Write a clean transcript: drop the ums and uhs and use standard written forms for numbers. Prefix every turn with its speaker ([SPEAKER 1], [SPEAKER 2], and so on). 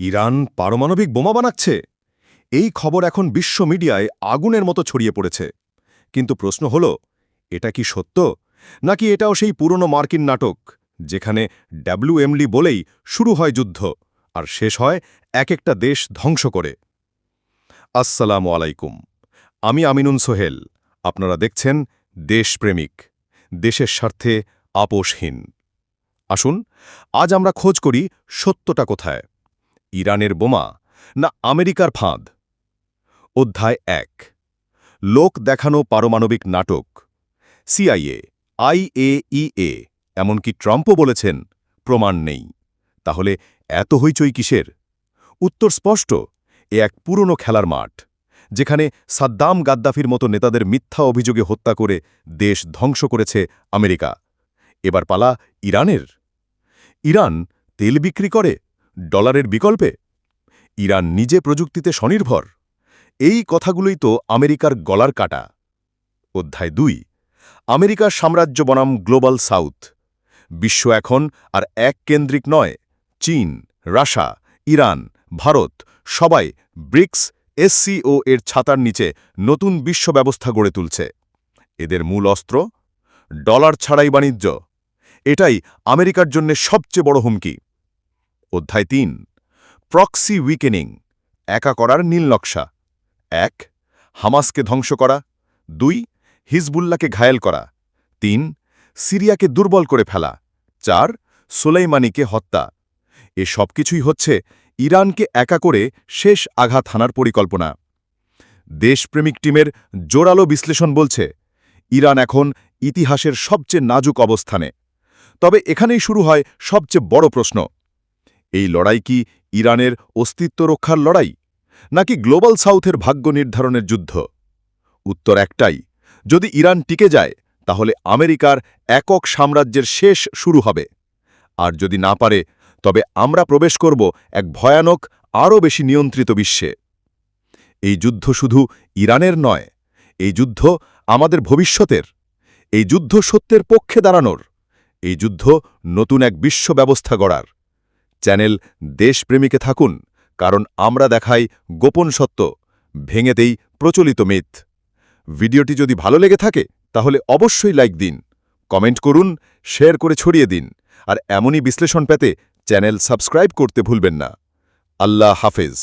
[SPEAKER 1] Iran পারমাণবিক বোমা বানাচ্ছে। এই খবর এখন বিশ্ব মিডিয়ায় আগুনের মতো ছড়িয়ে পড়েছে। কিন্তু প্রশ্ন হল, এটা কি সত্য, নাকি এটাও সেই পুরনো মার্কিন নাটক, যেখানে ডাব্লিউএমলি বলেই শুরু হয় যুদ্ধ আর শেষ হয় এক একটা দেশ ধ্বংস করে? আসসালামু আলাইকুম, আমি আমিনুন সোহেল। আপনারা দেখছেন দেশপ্রেমিক, দেশের স্বার্থে আপোষহীন। আসুন আজ আমরা খোঁজ করি সত্যটা কোথায়, ইরানের বোমা না আমেরিকার ফাঁদ। অধ্যায় ১, লোক দেখানো পারমাণবিক নাটক। সিআইএ, আইএইএ, এমনকি ট্রাম্পও বলেছেন প্রমাণ নেই। তাহলে এত হইচই কিসের? উত্তর স্পষ্ট, এ এক পুরনো খেলার মাঠ, যেখানে সাদ্দাম গাদ্দাফির মতো নেতাদের মিথ্যা অভিযোগে হত্যা করে দেশ ধ্বংস করেছে আমেরিকা। এবার পালা ইরানের। ইরান তেল বিক্রি করে ডলারের বিকল্পে। ইরান নিজে প্রযুক্তিতে স্বনির্ভর। এই কথাগুলোই তো আমেরিকার গলার কাটা। অধ্যায় ২, আমেরিকার সাম্রাজ্য বনাম গ্লোবাল সাউথ। বিশ্ব এখন আর এক কেন্দ্রিক নয়। চীন, রাশা, ইরান, ভারত সবাই ব্রিক্স এসসিও এর ছাতার নিচে নতুন বিশ্ব ব্যবস্থা গড়ে তুলছে। এদের মূল অস্ত্র ডলার ছাড়াই বাণিজ্য। এটাই আমেরিকার জন্য সবচেয়ে বড় হুমকি। অধ্যায় ৩, প্রক্সি উইকেনিং, একা করার নীলনকশা। ১, হামাসকে ধ্বংস করা। ২, হিজবুল্লাহকে ঘায়েল করা। ৩, সিরিয়াকে দুর্বল করে ফেলা। ৪, সোলেইমানিকে হত্যা। এ সব কিছুই হচ্ছে ইরানকে একা করে শেষ আঘাত হানার পরিকল্পনা। দেশপ্রেমিক টিমের জোরালো বিশ্লেষণ বলছে, ইরান এখন ইতিহাসের সবচেয়ে নাজুক অবস্থানে। তবে এখানেই শুরু হয় সবচেয়ে বড় প্রশ্ন, এই লড়াই কি ইরানের অস্তিত্ব রক্ষার লড়াই, নাকি গ্লোবাল সাউথের ভাগ্য নির্ধারণের যুদ্ধ? উত্তর একটাই, যদি ইরান টিকে যায় তাহলে আমেরিকার একক সাম্রাজ্যের শেষ শুরু হবে। আর যদি না পারে, তবে আমরা প্রবেশ করব এক ভয়ানক, আরও বেশি নিয়ন্ত্রিত বিশ্বে। এই যুদ্ধ শুধু ইরানের নয়, এই যুদ্ধ আমাদের ভবিষ্যতের। এই যুদ্ধ সত্যের পক্ষে দাঁড়ানোর। এই যুদ্ধ নতুন এক বিশ্ব ব্যবস্থা গড়ার। চ্যানেল দেশপ্রেমিকে থাকুন, কারণ আমরা দেখাই গোপন সত্য, ভেঙে দেই প্রচলিত মিথ। ভিডিওটি যদি ভালো লেগে থাকে তাহলে অবশ্যই লাইক দিন, কমেন্ট করুন, শেয়ার করে ছড়িয়ে দিন। আর এমনই বিশ্লেষণ পেতে চ্যানেল সাবস্ক্রাইব করতে ভুলবেন না। আল্লাহ হাফেজ।